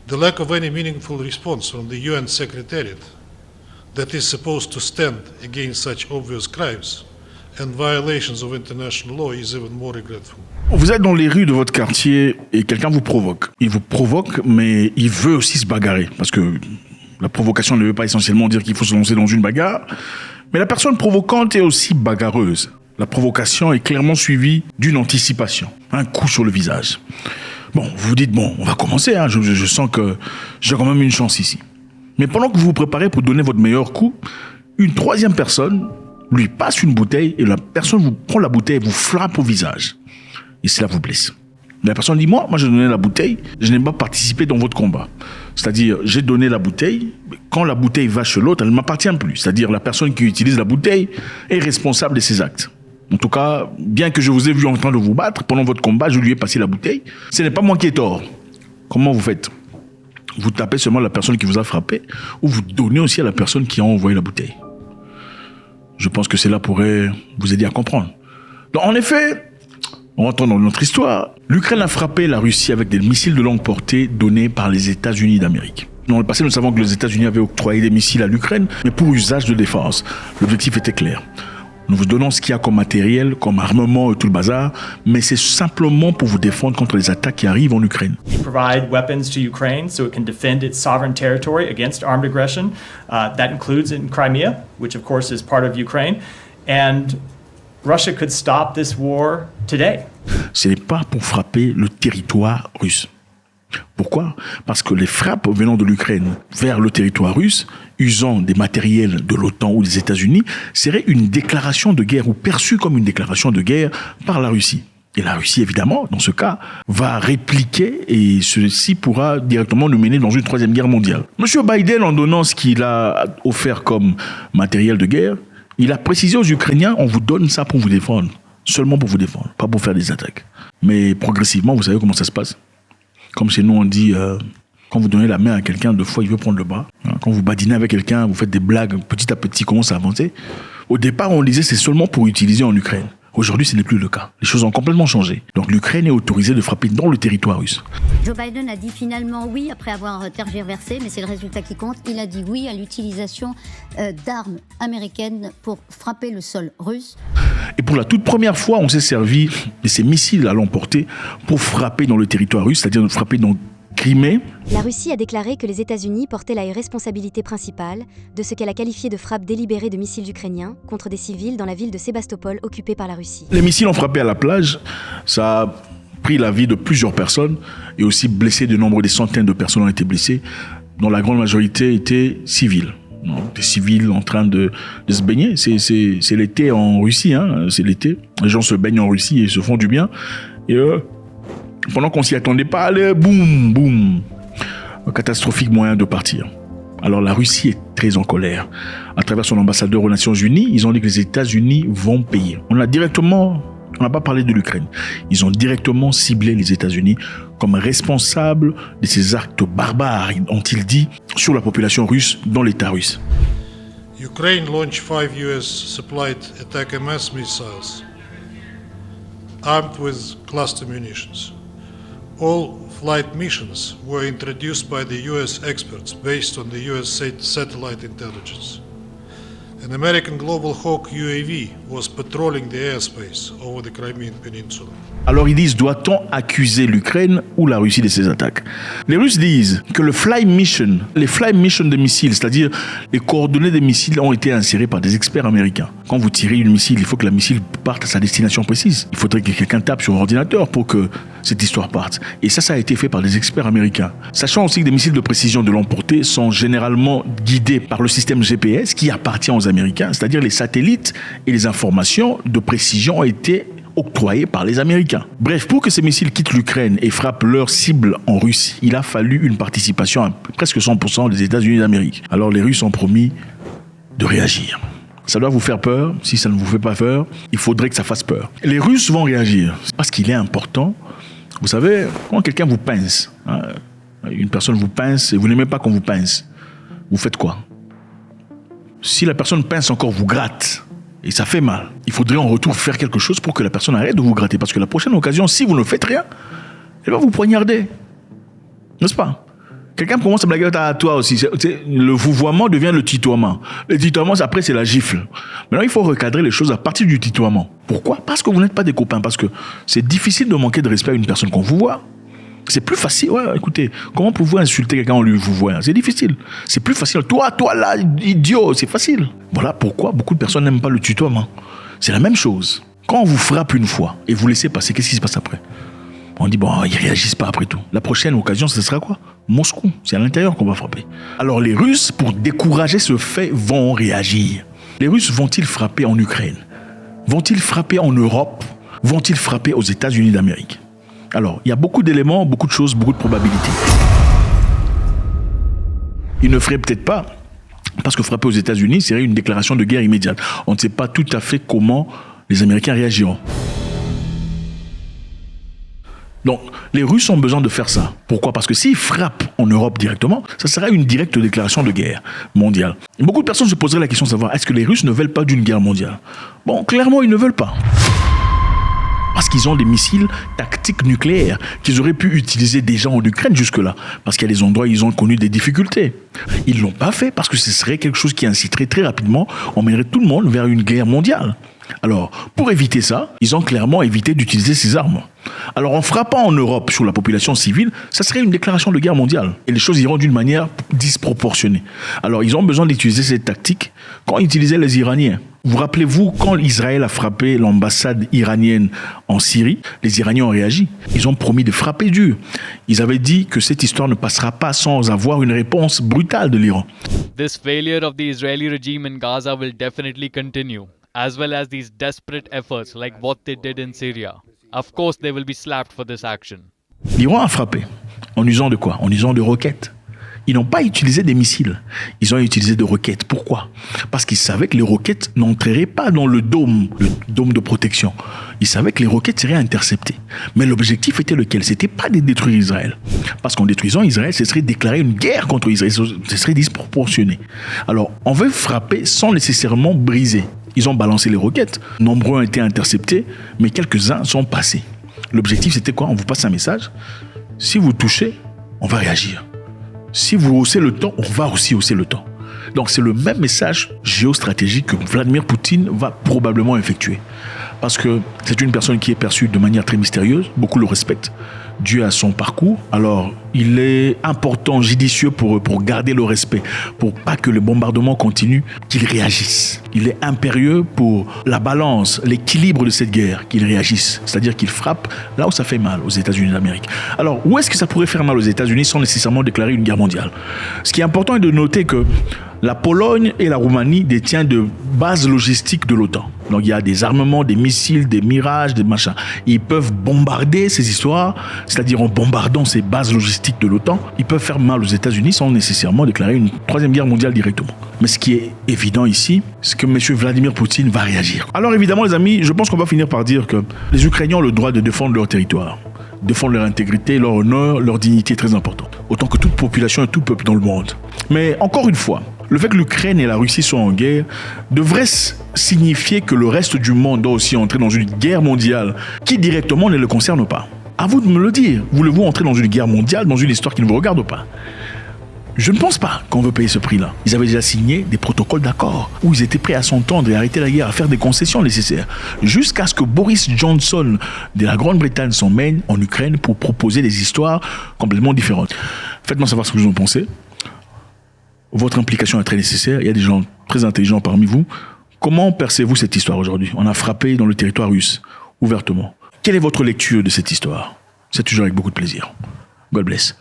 The lack of any meaningful response from the UN Secretariat that is supposed to stand against such obvious crimes and violations of international law is even more regretful. Vous êtes dans les rues de votre quartier et quelqu'un vous provoque. Il vous provoque, mais il veut aussi se bagarrer. Parce que la provocation ne veut pas essentiellement dire qu'il faut se lancer dans une bagarre. Mais la personne provocante est aussi bagarreuse. La provocation est clairement suivie d'une anticipation. Un coup sur le visage. Bon, vous vous dites, bon, on va commencer, hein. Je sens que j'ai quand même une chance ici. Mais pendant que vous vous préparez pour donner votre meilleur coup, une troisième personne lui passe une bouteille et la personne vous prend la bouteille et vous frappe au visage. Et cela vous blesse. La personne dit, moi j'ai donné la bouteille, je n'ai pas participé dans votre combat. C'est-à-dire, j'ai donné la bouteille, quand la bouteille va chez l'autre, elle ne m'appartient plus. C'est-à-dire, la personne qui utilise la bouteille est responsable de ses actes. En tout cas, bien que je vous ai vu en train de vous battre, pendant votre combat, je lui ai passé la bouteille. Ce n'est pas moi qui ai tort. Comment vous faites ? Vous tapez seulement la personne qui vous a frappé ou vous donnez aussi à la personne qui a envoyé la bouteille ? Je pense que cela pourrait vous aider à comprendre. Donc, en effet, en rentrant dans notre histoire, l'Ukraine a frappé la Russie avec des missiles de longue portée donnés par les États-Unis d'Amérique. Dans le passé, nous savons que les États-Unis avaient octroyé des missiles à l'Ukraine, mais pour usage de défense. L'objectif était clair. Nous vous donnons ce qu'il y a comme matériel, comme armement et tout le bazar, mais c'est simplement pour vous défendre contre les attaques qui arrivent en Ukraine. We provide weapons to Ukraine so it can defend its sovereign territory against armed aggression. That includes in Crimea, which of course is part of Ukraine. And Russia could stop this war today. Ce n'est pas pour frapper le territoire russe. Pourquoi ? Parce que les frappes venant de l'Ukraine vers le territoire russe, usant des matériels de l'OTAN ou des États-Unis, serait une déclaration de guerre ou perçue comme une déclaration de guerre par la Russie. Et la Russie, évidemment, dans ce cas, va répliquer et ceci pourra directement nous mener dans une troisième guerre mondiale. Monsieur Biden, en donnant ce qu'il a offert comme matériel de guerre, il a précisé aux Ukrainiens, on vous donne ça pour vous défendre. Seulement pour vous défendre, pas pour faire des attaques. Mais progressivement, vous savez comment ça se passe ? Comme chez nous, on dit, quand vous donnez la main à quelqu'un, deux fois, il veut prendre le bras. Quand vous badinez avec quelqu'un, vous faites des blagues, petit à petit, commence à avancer. Au départ, on disait c'est seulement pour utiliser en Ukraine. Aujourd'hui, ce n'est plus le cas. Les choses ont complètement changé. Donc l'Ukraine est autorisée de frapper dans le territoire russe. Joe Biden a dit finalement oui après avoir tergiversé, mais c'est le résultat qui compte. Il a dit oui à l'utilisation d'armes américaines pour frapper le sol russe. Et pour la toute première fois, on s'est servi de ces missiles à l'emporter pour frapper dans le territoire russe, c'est-à-dire de frapper dans Crimée. La Russie a déclaré que les États-Unis portaient la responsabilité principale de ce qu'elle a qualifié de frappe délibérée de missiles ukrainiens contre des civils dans la ville de Sébastopol occupée par la Russie. Les missiles ont frappé à la plage, ça a pris la vie de plusieurs personnes et aussi blessé de nombreuses, des centaines de personnes ont été blessées, dont la grande majorité étaient civiles. Donc, des civils en train de se baigner. C'est l'été en Russie, hein, c'est l'été. Les gens se baignent en Russie et se font du bien. Et pendant qu'on s'y attendait pas, allez, boum, boum. Un catastrophique moyen de partir. Alors la Russie est très en colère. À travers son ambassadeur aux Nations Unies, ils ont dit que les États-Unis vont payer. On n'a pas parlé de l'Ukraine. Ils ont directement ciblé les États-Unis comme responsables de ces actes barbares, ont-ils dit, sur la population russe dans l'État russe. Ukraine launched 5 US supplied ATACMS missiles armed with cluster munitions. All flight missions were introduced by the US experts based on the US satellite intelligence. An American Global Hawk UAV was patrolling the airspace over the Crimean Peninsula. Alors ils disent, doit-on accuser l'Ukraine ou la Russie de ces attaques ? Les Russes disent que les fly missions de missiles, c'est-à-dire les coordonnées des missiles ont été insérées par des experts américains. Quand vous tirez une missile, il faut que la missile parte à sa destination précise. Il faudrait que quelqu'un tape sur l'ordinateur pour que cette histoire parte. Et ça a été fait par des experts américains. Sachant aussi que des missiles de précision de l'emporter sont généralement guidés par le système GPS qui appartient aux Américains, c'est-à-dire les satellites et les informations de précision ont été octroyés par les Américains. Bref, pour que ces missiles quittent l'Ukraine et frappent leur cible en Russie, il a fallu une participation à presque 100% des États-Unis d'Amérique. Alors les Russes ont promis de réagir. Ça doit vous faire peur. Si ça ne vous fait pas peur, il faudrait que ça fasse peur. Les Russes vont réagir parce qu'il est important. Vous savez, quand quelqu'un vous pince, une personne vous pince et vous n'aimez pas qu'on vous pince, vous faites quoi ? Si la personne pince encore, vous gratte. Et ça fait mal. Il faudrait en retour faire quelque chose pour que la personne arrête de vous gratter. Parce que la prochaine occasion, si vous ne faites rien, elle va vous poignarder. N'est-ce pas ? Quelqu'un commence à blaguer à toi aussi. Le vouvoiement devient le tutoiement. Le tutoiement, après, c'est la gifle. Maintenant, il faut recadrer les choses à partir du tutoiement. Pourquoi? Parce que vous n'êtes pas des copains. Parce que c'est difficile de manquer de respect à une personne qu'on vous voit. C'est plus facile. Ouais, écoutez, comment pouvez-vous insulter quelqu'un en lui vous voit? C'est difficile. C'est plus facile. Toi là, idiot, c'est facile. Voilà pourquoi beaucoup de personnes n'aiment pas le tutoiement. C'est la même chose. Quand on vous frappe une fois et vous laissez passer, qu'est-ce qui se passe après? On dit, bon, ils réagissent pas après tout. La prochaine occasion, ce sera quoi? Moscou. C'est à l'intérieur qu'on va frapper. Alors les Russes, pour décourager ce fait, vont réagir. Les Russes vont-ils frapper en Ukraine? Vont-ils frapper en Europe? Vont-ils frapper aux États-Unis d'Amérique? Alors, il y a beaucoup d'éléments, beaucoup de choses, beaucoup de probabilités. Ils ne feraient peut-être pas, parce que frapper aux États-Unis serait une déclaration de guerre immédiate. On ne sait pas tout à fait comment les Américains réagiront. Donc, les Russes ont besoin de faire ça. Pourquoi? Parce que s'ils frappent en Europe directement, ça sera une directe déclaration de guerre mondiale. Et beaucoup de personnes se poseraient la question de savoir, est-ce que les Russes ne veulent pas d'une guerre mondiale? Bon, clairement, ils ne veulent pas. Parce qu'ils ont des missiles tactiques nucléaires qu'ils auraient pu utiliser déjà en Ukraine jusque-là. Parce qu'il y a des endroits où ils ont connu des difficultés. Ils ne l'ont pas fait parce que ce serait quelque chose qui inciterait très rapidement, emmènerait tout le monde vers une guerre mondiale. Alors, pour éviter ça, ils ont clairement évité d'utiliser ces armes. Alors, en frappant en Europe sur la population civile, ça serait une déclaration de guerre mondiale. Et les choses iront d'une manière disproportionnée. Alors, ils ont besoin d'utiliser cette tactique quand ils utilisaient les Iraniens. Vous rappelez-vous, quand Israël a frappé l'ambassade iranienne en Syrie, les Iraniens ont réagi. Ils ont promis de frapper dur. Ils avaient dit que cette histoire ne passera pas sans avoir une réponse brutale de l'Iran. This failure of the Israeli regime in Gaza will definitely continue, as well as these desperate efforts like what they did in Syria. Of course, they will be slapped for this action. L'Iran a frappé. En usant de quoi? En usant de roquettes. Ils n'ont pas utilisé des missiles. Ils ont utilisé des roquettes. Pourquoi? Parce qu'ils savaient que les roquettes n'entreraient pas dans le dôme de protection. Ils savaient que les roquettes seraient interceptées. Mais l'objectif était lequel? C'était pas de détruire Israël. Parce qu'en détruisant Israël, ce serait déclarer une guerre contre Israël. Ce serait disproportionné. Alors, on veut frapper sans nécessairement briser. Ils ont balancé les roquettes. Nombreux ont été interceptés, mais quelques-uns sont passés. L'objectif, c'était quoi? On vous passe un message. Si vous touchez, on va réagir. Si vous haussez le ton, on va aussi hausser le ton. Donc c'est le même message géostratégique que Vladimir Poutine va probablement effectuer. Parce que c'est une personne qui est perçue de manière très mystérieuse, beaucoup le respectent, dû à son parcours. Alors, il est important, judicieux pour garder le respect, pour pas que le bombardement continue, qu'il réagisse. Il est impérieux pour la balance, l'équilibre de cette guerre, qu'il réagisse. C'est-à-dire qu'il frappe là où ça fait mal, aux États-Unis d'Amérique. Alors, où est-ce que ça pourrait faire mal aux États-Unis sans nécessairement déclarer une guerre mondiale? Ce qui est important est de noter que la Pologne et la Roumanie détiennent de bases logistiques de l'OTAN. Donc il y a des armements, des missiles, des mirages, des machins. Ils peuvent bombarder ces histoires, c'est-à-dire en bombardant ces bases logistiques de l'OTAN, ils peuvent faire mal aux États-Unis sans nécessairement déclarer une troisième guerre mondiale directement. Mais ce qui est évident ici, c'est que M. Vladimir Poutine va réagir. Alors évidemment les amis, je pense qu'on va finir par dire que les Ukrainiens ont le droit de défendre leur territoire, défendre leur intégrité, leur honneur, leur dignité est très importante. Autant que toute population et tout peuple dans le monde. Mais encore une fois, le fait que l'Ukraine et la Russie soient en guerre devrait signifier que le reste du monde doit aussi entrer dans une guerre mondiale qui directement ne le concerne pas. À vous de me le dire. Voulez-vous entrer dans une guerre mondiale, dans une histoire qui ne vous regarde pas? Je ne pense pas qu'on veut payer ce prix-là. Ils avaient déjà signé des protocoles d'accord où ils étaient prêts à s'entendre et à arrêter la guerre, à faire des concessions nécessaires, jusqu'à ce que Boris Johnson de la Grande-Bretagne s'emmène en Ukraine pour proposer des histoires complètement différentes. Faites-moi savoir ce que vous en pensez. Votre implication est très nécessaire. Il y a des gens très intelligents parmi vous. Comment percevez-vous cette histoire aujourd'hui? On a frappé dans le territoire russe, ouvertement. Quelle est votre lecture de cette histoire? C'est toujours avec beaucoup de plaisir. God bless.